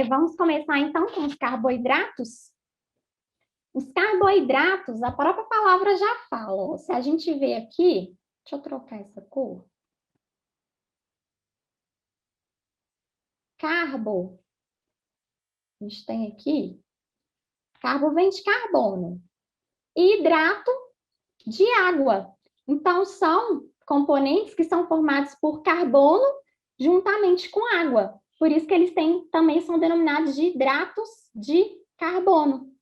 Vamos começar, então, com os carboidratos? Os carboidratos, a própria palavra já fala. Ó, se a gente vê aqui, deixa eu trocar essa cor. Carbo, a gente tem aqui, carbo vem de carbono. E hidrato de água. Então, são componentes que são formados por carbono juntamente com água. Por isso que eles também são denominados de hidratos de carbono.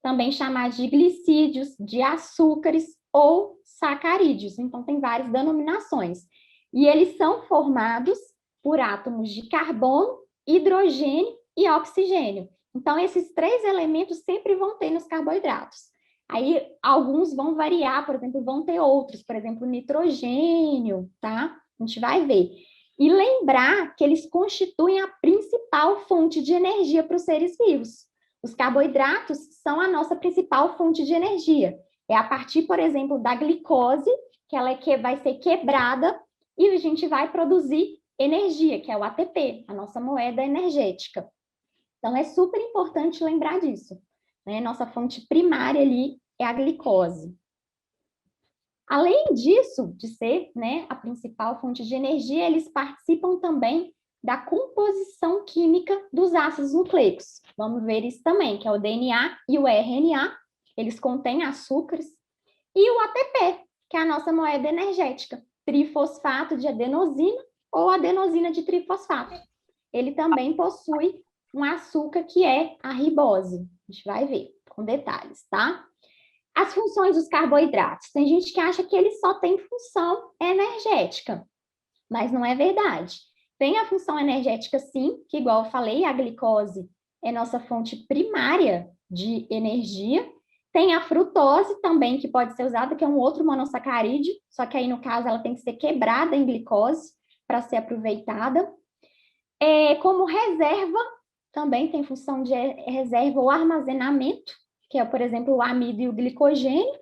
Também chamados de glicídios, de açúcares ou sacarídeos. Então, tem várias denominações. E eles são formados por átomos de carbono, hidrogênio e oxigênio. Então, esses três elementos sempre vão ter nos carboidratos. Aí, alguns vão variar, por exemplo, vão ter outros, por exemplo, nitrogênio, tá? A gente vai ver. E lembrar que eles constituem a principal fonte de energia para os seres vivos. Os carboidratos são a nossa principal fonte de energia. É a partir, por exemplo, da glicose, que ela vai ser quebrada e a gente vai produzir energia, que é o ATP, a nossa moeda energética. Então, é super importante lembrar disso. Né? Nossa fonte primária ali é a glicose. Além disso, de ser, né, a principal fonte de energia, eles participam também da composição química dos ácidos nucleicos. Vamos ver isso também, que é o DNA e o RNA, eles contêm açúcares, e o ATP, que é a nossa moeda energética, trifosfato de adenosina ou adenosina de trifosfato. Ele também possui um açúcar que é a ribose. A gente vai ver com detalhes, tá? As funções dos carboidratos. Tem gente que acha que eles só têm função energética, mas não é verdade. Tem a função energética, sim, que, igual eu falei, a glicose é nossa fonte primária de energia. Tem a frutose também, que pode ser usada, que é um outro monossacarídeo, só que aí, no caso, ela tem que ser quebrada em glicose para ser aproveitada. Como reserva, também tem função de reserva ou armazenamento, que é, por exemplo, o amido e o glicogênio.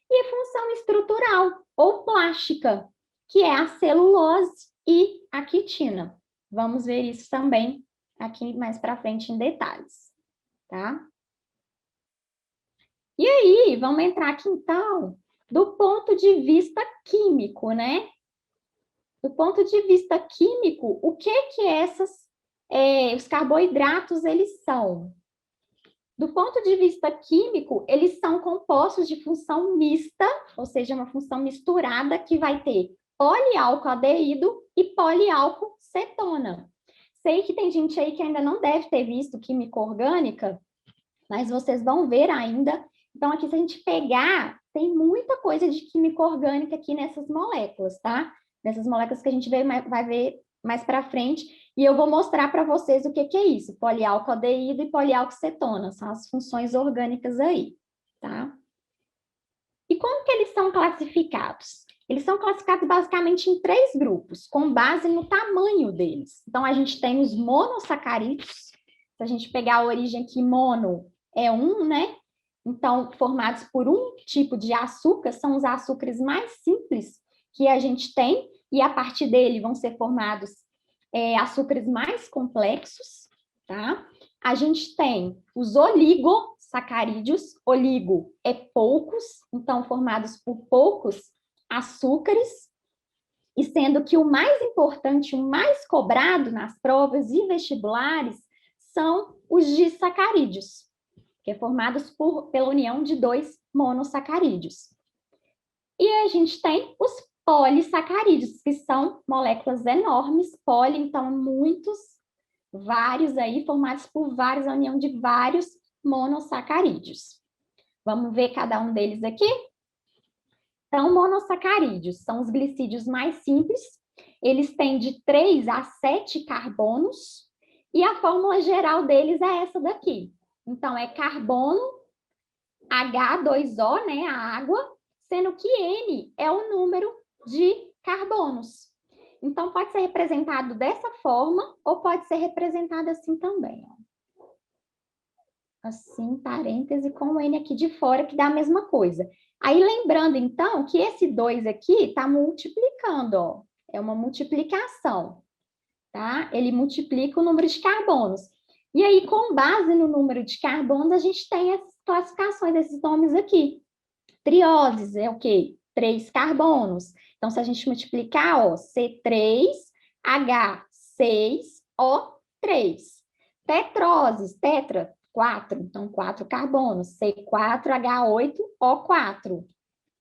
E função estrutural ou plástica, que é a celulose e a quitina. Vamos ver isso também aqui mais para frente em detalhes, tá? E aí, vamos entrar aqui então do ponto de vista químico, né? Do ponto de vista químico, o que os carboidratos eles são? Do ponto de vista químico, eles são compostos de função mista, ou seja, uma função misturada que vai ter poliálcoaldeído e poliálcool-cetona. Sei que tem gente aí que ainda não deve ter visto química orgânica, mas vocês vão ver ainda. Então, aqui, se a gente pegar, tem muita coisa de química orgânica aqui nessas moléculas, tá? Nessas moléculas que a gente vai ver mais para frente, e eu vou mostrar para vocês o que é isso, poliálcoaldeído e poliálcool-cetona, são as funções orgânicas aí, tá? E como que eles são classificados? Eles são classificados basicamente em três grupos, com base no tamanho deles. Então, a gente tem os monossacarídeos, se a gente pegar a origem aqui, mono é um, né? Então, formados por um tipo de açúcar, são os açúcares mais simples que a gente tem, e a partir dele vão ser formados açúcares mais complexos, tá? A gente tem os oligosacarídeos, oligo é poucos, então formados por poucos açúcares, e sendo que o mais importante, o mais cobrado nas provas e vestibulares são os disacarídeos, que é formados pela união de dois monossacarídeos. E a gente tem os polissacarídeos, que são moléculas enormes, poli, então muitos, vários aí, formados por vários, a união de vários monossacarídeos. Vamos ver cada um deles aqui? Então, monossacarídeos são os glicídios mais simples, eles têm de 3 a 7 carbonos, e a fórmula geral deles é essa daqui. Então, é carbono, H2O, né, a água, sendo que N é o número de carbonos. Então, pode ser representado dessa forma, ou pode ser representado assim também. Ó. Assim, parêntese com o N aqui de fora, que dá a mesma coisa. Aí, lembrando, então, que esse 2 aqui está multiplicando, ó. É uma multiplicação, tá? Ele multiplica o número de carbonos. E aí, com base no número de carbonos, a gente tem as classificações desses nomes aqui. Trioses é o quê? 3 carbonos. Então, se a gente multiplicar, ó, C3H6O3. Tetroses, tetra, 4. Então, 4 carbonos. C4H8O4.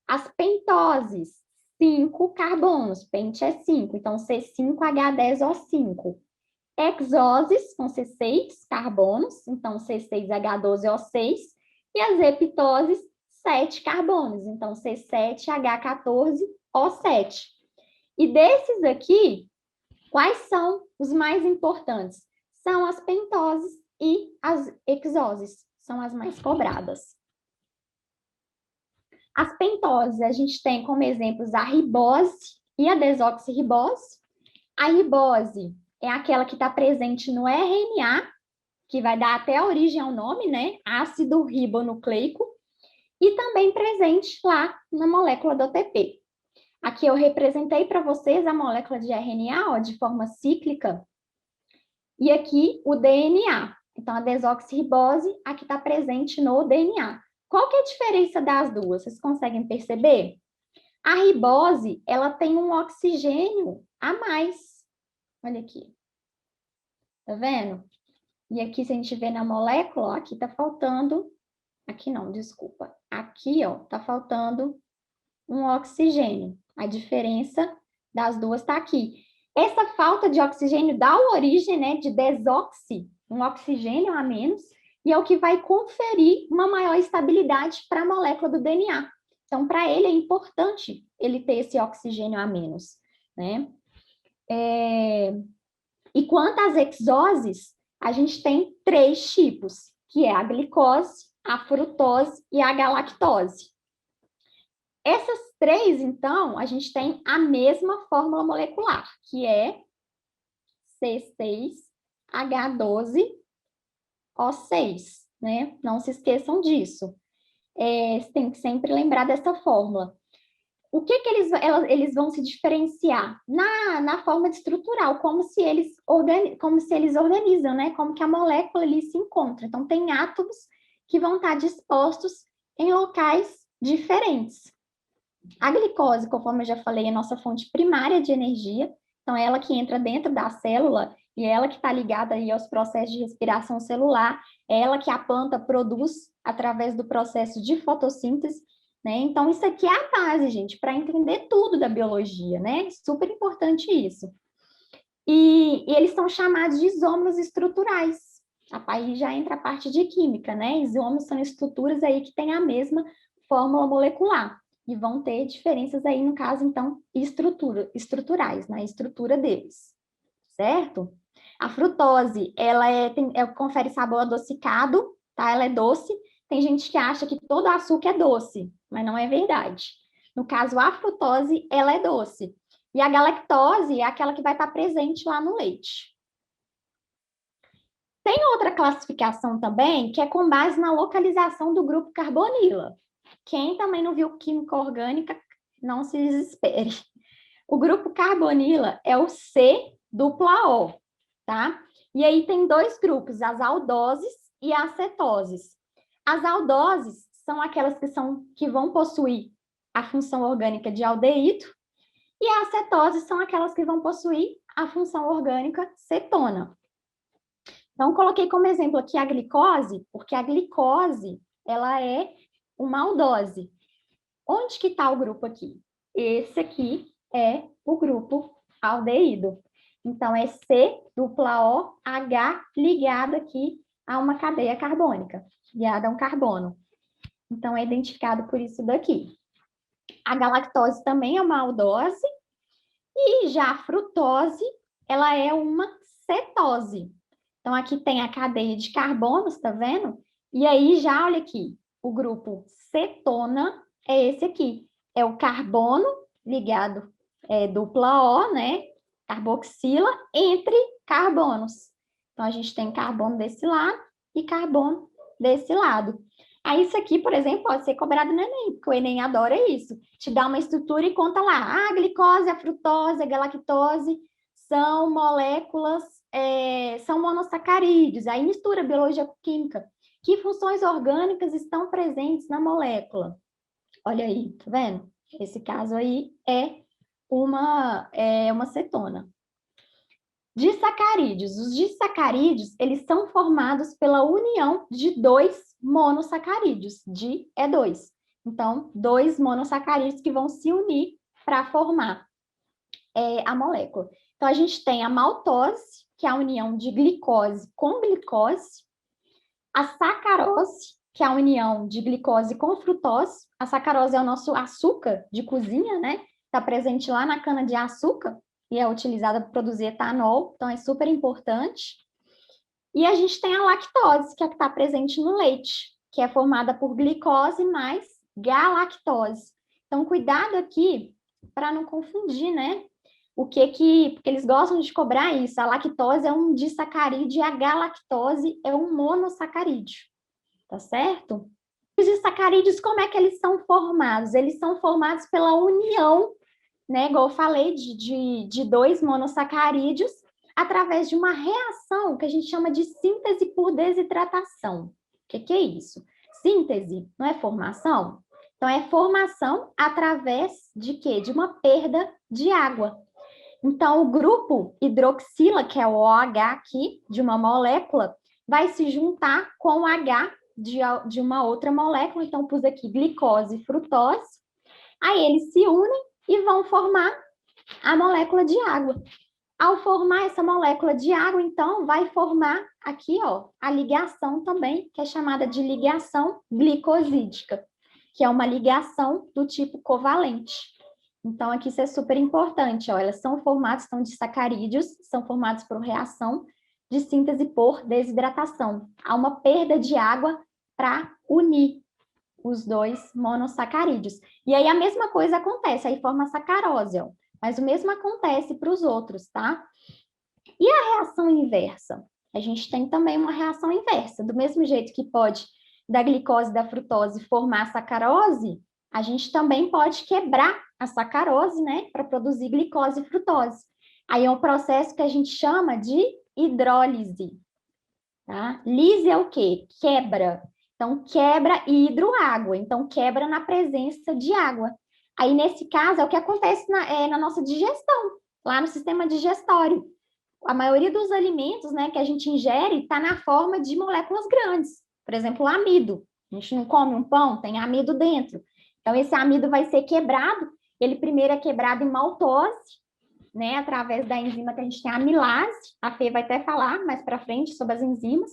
As pentoses, 5 carbonos. Pente é 5. Então, C5H10O5. Hexoses, vão ser 6 carbonos. Então, C6H12O6. E as heptoses, 7 carbonos. Então, C7H14O7. E desses aqui, quais são os mais importantes? São as pentoses e as hexoses. São as mais cobradas. As pentoses, a gente tem como exemplos a ribose e a desoxirribose. A ribose é aquela que está presente no RNA, que vai dar até a origem ao nome, né? Ácido ribonucleico. E também presente lá na molécula do ATP. Aqui eu representei para vocês a molécula de RNA, ó, de forma cíclica. E aqui o DNA. Então, a desoxirribose, aqui está presente no DNA. Qual que é a diferença das duas? Vocês conseguem perceber? A ribose, ela tem um oxigênio a mais. Olha aqui. Tá vendo? E aqui, se a gente vê na molécula, ó, aqui está faltando... Aqui não, desculpa. Aqui, ó, tá faltando um oxigênio. A diferença das duas está aqui. Essa falta de oxigênio dá origem, né, de desoxi, um oxigênio a menos, e é o que vai conferir uma maior estabilidade para a molécula do DNA. Então, para ele é importante ele ter esse oxigênio a menos, né? E quanto às hexoses, a gente tem 3 tipos, que é a glicose, a frutose e a galactose. Essas 3, então, a gente tem a mesma fórmula molecular, que é C6H12O6, né? Não se esqueçam disso. Você tem que sempre lembrar dessa fórmula. O que eles vão se diferenciar? Na forma estrutural, como se eles organizam, né? Como que a molécula ali se encontra. Então, tem átomos que vão estar dispostos em locais diferentes. A glicose, conforme eu já falei, é a nossa fonte primária de energia, então é ela que entra dentro da célula e é ela que está ligada aí aos processos de respiração celular, é ela que a planta produz através do processo de fotossíntese, né? Então, isso aqui é a base, gente, para entender tudo da biologia, né? Super importante isso. E eles são chamados de isômeros estruturais. Aí já entra a parte de química, né? Isômeros são estruturas aí que têm a mesma fórmula molecular e vão ter diferenças aí, no caso, então, estruturais, na estrutura deles, certo? A frutose, ela confere sabor adocicado, tá? Ela é doce. Tem gente que acha que todo açúcar é doce, mas não é verdade. No caso, a frutose, ela é doce. E a galactose é aquela que vai estar presente lá no leite. Tem outra classificação também, que é com base na localização do grupo carbonila. Quem também não viu química orgânica, não se desespere. O grupo carbonila é o C-O, tá? E aí tem 2 grupos, as aldoses e as cetoses. As aldoses são aquelas que vão possuir a função orgânica de aldeído, e as cetoses são aquelas que vão possuir a função orgânica cetona. Então, coloquei como exemplo aqui a glicose, porque a glicose, ela é uma aldose. Onde que está o grupo aqui? Esse aqui é o grupo aldeído. Então, é C-O-H ligado aqui a uma cadeia carbônica, ligada a um carbono. Então, é identificado por isso daqui. A galactose também é uma aldose, e já a frutose, ela é uma cetose. Então, aqui tem a cadeia de carbonos, tá vendo? E aí, já olha aqui, o grupo cetona é esse aqui. É o carbono ligado, dupla O, né? Carboxila, entre carbonos. Então, a gente tem carbono desse lado e carbono desse lado. Aí, isso aqui, por exemplo, pode ser cobrado no Enem, porque o Enem adora isso. Te dá uma estrutura e conta lá. A glicose, a frutose, a galactose são moléculas são monossacarídeos, aí mistura biologia com química. Que funções orgânicas estão presentes na molécula? Olha aí, tá vendo? Esse caso aí é uma cetona. Disacarídeos. Os disacarídeos, eles são formados pela união de dois monossacarídeos. Di é dois. Então, dois monossacarídeos que vão se unir para formar a molécula. Então, a gente tem a maltose, que é a união de glicose com glicose, a sacarose, que é a união de glicose com frutose. A sacarose é o nosso açúcar de cozinha, né? Está presente lá na cana-de-açúcar e é utilizada para produzir etanol, então é super importante. E a gente tem a lactose, que é a que está presente no leite, que é formada por glicose mais galactose. Então, cuidado aqui para não confundir, né? Porque eles gostam de cobrar isso. A lactose é um disacarídeo e a galactose é um monossacarídeo, tá certo? Os disacarídeos, como é que eles são formados? Eles são formados pela união, né, igual eu falei, de dois monossacarídeos através de uma reação que a gente chama de síntese por desidratação. O que é isso? Síntese não é formação? Então, é formação através de quê? De uma perda de água. Então, o grupo hidroxila, que é o OH aqui, de uma molécula, vai se juntar com o H de uma outra molécula. Então, pus aqui glicose e frutose. Aí, eles se unem e vão formar a molécula de água. Ao formar essa molécula de água, então, vai formar aqui, ó, a ligação também, que é chamada de ligação glicosídica, que é uma ligação do tipo covalente. Então, aqui isso é super importante, ó, elas são formadas, são de sacarídeos, são formados por reação de síntese por desidratação. Há uma perda de água para unir os dois monossacarídeos. E aí a mesma coisa acontece, aí forma sacarose, ó. Mas o mesmo acontece para os outros, tá? E a reação inversa? A gente tem também uma reação inversa. Do mesmo jeito que pode, da glicose e da frutose, formar sacarose, a gente também pode quebrar a sacarose, né? Para produzir glicose e frutose. Aí é um processo que a gente chama de hidrólise. Tá? Lise é o quê? Quebra. Então, quebra hidroágua. Então, quebra na presença de água. Aí, nesse caso, é o que acontece na nossa digestão, lá no sistema digestório. A maioria dos alimentos, né, que a gente ingere está na forma de moléculas grandes. Por exemplo, o amido. A gente não come um pão, tem amido dentro. Então, esse amido vai ser quebrado. Ele primeiro é quebrado em maltose, né, através da enzima que a gente tem a amilase. A Fê vai até falar mais para frente sobre as enzimas.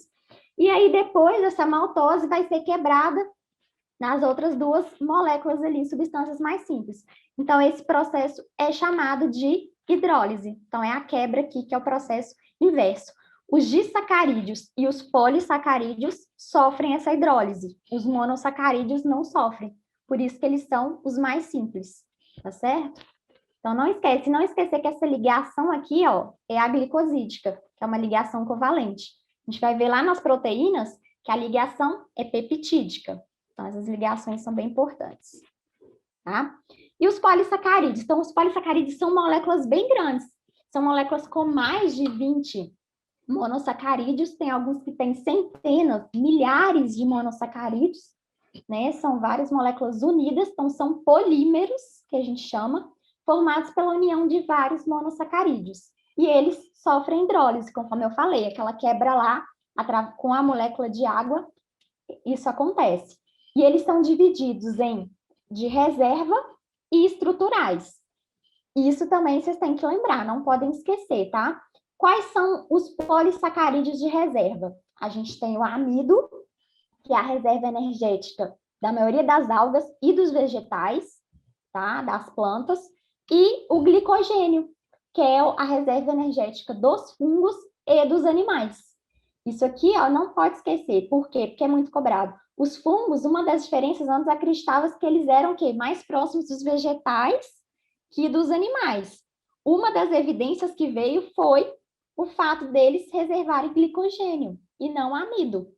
E aí, depois, essa maltose vai ser quebrada nas outras duas moléculas ali, substâncias mais simples. Então, esse processo é chamado de hidrólise. Então, é a quebra aqui, que é o processo inverso. Os disacarídeos e os polissacarídeos sofrem essa hidrólise. Os monossacarídeos não sofrem. Por isso que eles são os mais simples, tá certo? Então, não esquecer que essa ligação aqui, ó, é a glicosídica, que é uma ligação covalente. A gente vai ver lá nas proteínas que a ligação é peptídica. Então, essas ligações são bem importantes, tá? E os polissacarídeos? Então, os polissacarídeos são moléculas bem grandes. São moléculas com mais de 20 monossacarídeos. Tem alguns que têm centenas, milhares de monossacarídeos, né? São várias moléculas unidas, então são polímeros, que a gente chama, formados pela união de vários monossacarídeos. E eles sofrem hidrólise, conforme eu falei, aquela quebra lá com a molécula de água, isso acontece. E eles são divididos em de reserva e estruturais. Isso também vocês têm que lembrar, não podem esquecer, tá? Quais são os polissacarídeos de reserva? A gente tem o amido, que é a reserva energética da maioria das algas e dos vegetais, tá? Das plantas, e o glicogênio, que é a reserva energética dos fungos e dos animais. Isso aqui, ó, não pode esquecer. Por quê? Porque é muito cobrado. Os fungos, uma das diferenças, antes acreditava que eles eram o quê? Mais próximos dos vegetais que dos animais. Uma das evidências que veio foi o fato deles reservarem glicogênio e não amido.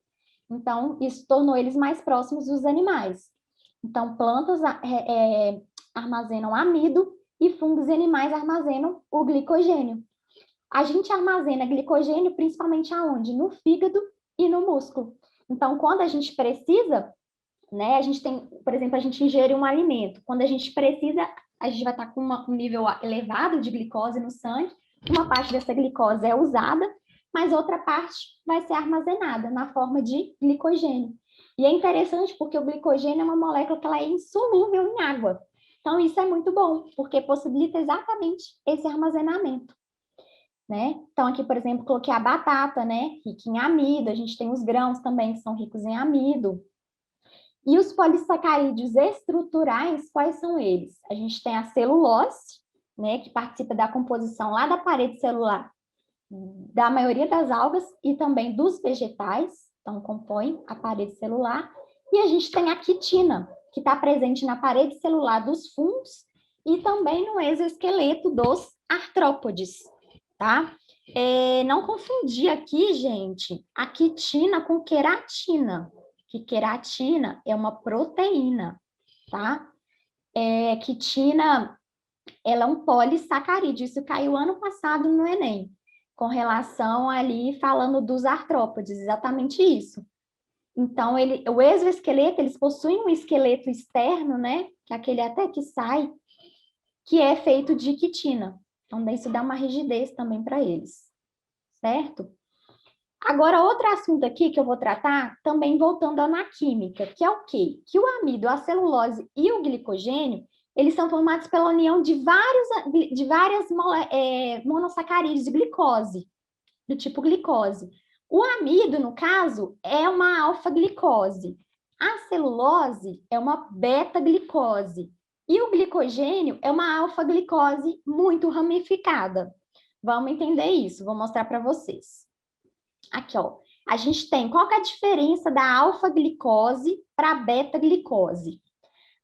Então, isso tornou eles mais próximos dos animais. Então, plantas armazenam amido e fungos e animais armazenam o glicogênio. A gente armazena glicogênio principalmente aonde? No fígado e no músculo. Então, quando a gente precisa, né, a gente tem, por exemplo, a gente ingere um alimento. Quando a gente precisa, a gente vai estar com um nível elevado de glicose no sangue, uma parte dessa glicose é usada, mas outra parte vai ser armazenada na forma de glicogênio. E é interessante porque o glicogênio é uma molécula que ela é insolúvel em água. Então, isso é muito bom, porque possibilita exatamente esse armazenamento. Né? Então, aqui, por exemplo, coloquei a batata, né? Rica em amido, a gente tem os grãos também que são ricos em amido. E os polissacarídeos estruturais, quais são eles? A gente tem a celulose, né, que participa da composição lá da parede celular da maioria das algas e também dos vegetais, então compõe a parede celular. E a gente tem a quitina, que está presente na parede celular dos fungos e também no exoesqueleto dos artrópodes, tá? Não confundir aqui, gente, a quitina com queratina, que queratina é uma proteína, tá? Quitina, ela é um polissacarídeo, isso caiu ano passado no Enem, com relação ali, falando dos artrópodes, exatamente isso. Então, o exoesqueleto, eles possuem um esqueleto externo, né, que é aquele até que sai, que é feito de quitina. Então, isso dá uma rigidez também para eles, certo? Agora, outro assunto aqui que eu vou tratar, também voltando na química, que é o quê? Que o amido, a celulose e o glicogênio, eles são formados pela união de várias monossacarídeos de glicose, do tipo glicose. O amido, no caso, é uma alfa-glicose. A celulose é uma beta-glicose. E o glicogênio é uma alfa-glicose muito ramificada. Vamos entender isso, vou mostrar para vocês. Aqui, ó. A gente tem, qual que é a diferença da alfa-glicose para a beta-glicose?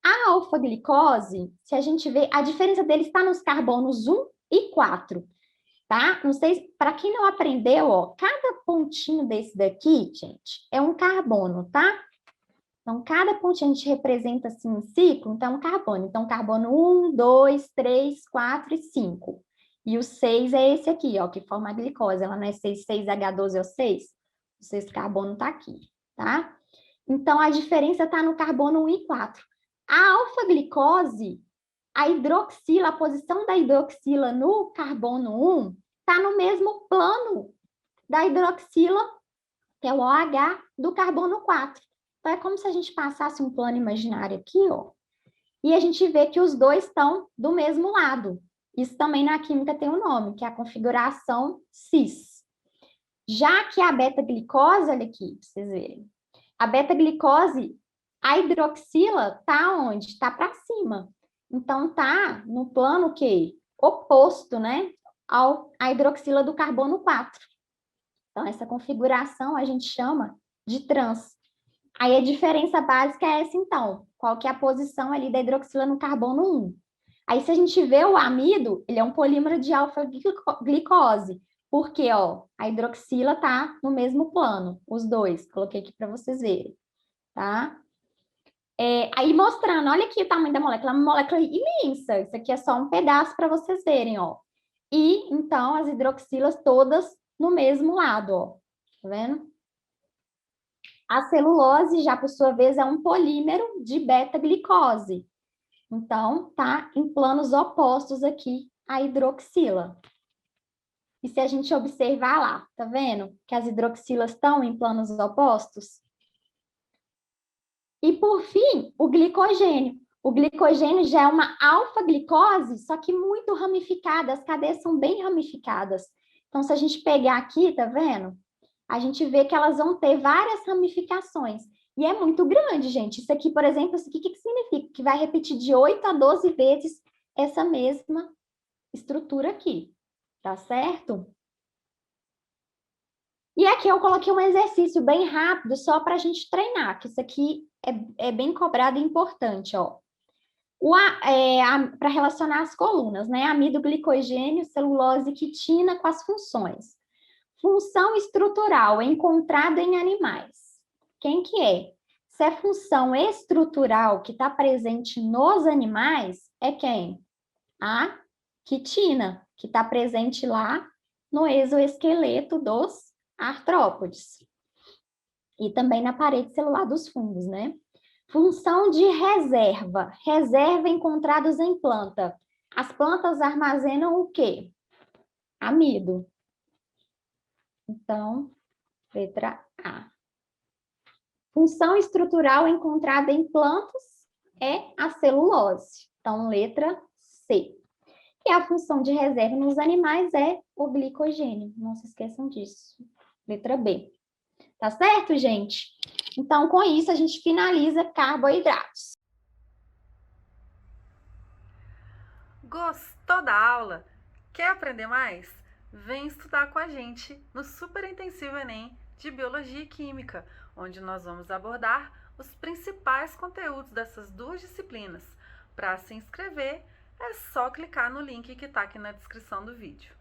A alfa-glicose, se a gente vê, a diferença dele está nos carbonos 1 e 4, tá? Não sei, para quem não aprendeu, ó, cada pontinho desse daqui, gente, é um carbono, tá? Então, cada pontinho a gente representa assim um ciclo, então é um carbono. Então, carbono 1, 2, 3, 4 e 5. E o 6 é esse aqui, ó, que forma a glicose. Ela não é 6H12 é o 6? O 6 carbono tá aqui, tá? Então, a diferença está no carbono 1 e 4. A alfa-glicose, a hidroxila, a posição da hidroxila no carbono 1 está no mesmo plano da hidroxila, que é o OH, do carbono 4. Então, é como se a gente passasse um plano imaginário aqui, ó, e a gente vê que os dois estão do mesmo lado. Isso também na química tem um nome, que é a configuração cis. Já que a beta-glicose, olha aqui, para vocês verem. A beta-glicose, a hidroxila está onde? Está para cima. Então, está no plano que oposto, né, à hidroxila do carbono 4. Então, essa configuração a gente chama de trans. Aí a diferença básica é essa, então. Qual que é a posição ali da hidroxila no carbono 1? Aí, se a gente vê o amido, ele é um polímero de alfa-glicose. Porque, ó, a hidroxila tá no mesmo plano, os dois. Coloquei aqui para vocês verem, tá? Aí mostrando, olha aqui o tamanho da molécula, é uma molécula imensa. Isso aqui é só um pedaço para vocês verem, ó. E, então, as hidroxilas todas no mesmo lado, ó. Tá vendo? A celulose, já por sua vez, é um polímero de beta-glicose. Então, tá em planos opostos aqui à hidroxila. E se a gente observar lá, tá vendo? Que as hidroxilas estão em planos opostos? E, por fim, o glicogênio. O glicogênio já é uma alfa-glicose, só que muito ramificada, as cadeias são bem ramificadas. Então, se a gente pegar aqui, tá vendo? A gente vê que elas vão ter várias ramificações. E é muito grande, gente. Isso aqui, por exemplo, isso aqui, o que significa? Que vai repetir de 8 a 12 vezes essa mesma estrutura aqui, tá certo? E aqui eu coloquei um exercício bem rápido, só para a gente treinar, que isso aqui é bem cobrado e importante, ó. Para relacionar as colunas, né? Amido, glicogênio, celulose, quitina com as funções. Função estrutural encontrada em animais. Quem que é? Se é função estrutural que está presente nos animais, é quem? A quitina, que está presente lá no exoesqueleto dos artrópodes e também na parede celular dos fungos, né? Função de reserva. Reserva encontrados em planta. As plantas armazenam o quê? Amido. Então, letra A. Função estrutural encontrada em plantas é a celulose. Então, letra C. E a função de reserva nos animais é o glicogênio. Não se esqueçam disso. Letra B. Tá certo, gente? Então, com isso, a gente finaliza carboidratos. Gostou da aula? Quer aprender mais? Vem estudar com a gente no Super Intensivo Enem de Biologia e Química, onde nós vamos abordar os principais conteúdos dessas duas disciplinas. Para se inscrever, é só clicar no link que está aqui na descrição do vídeo.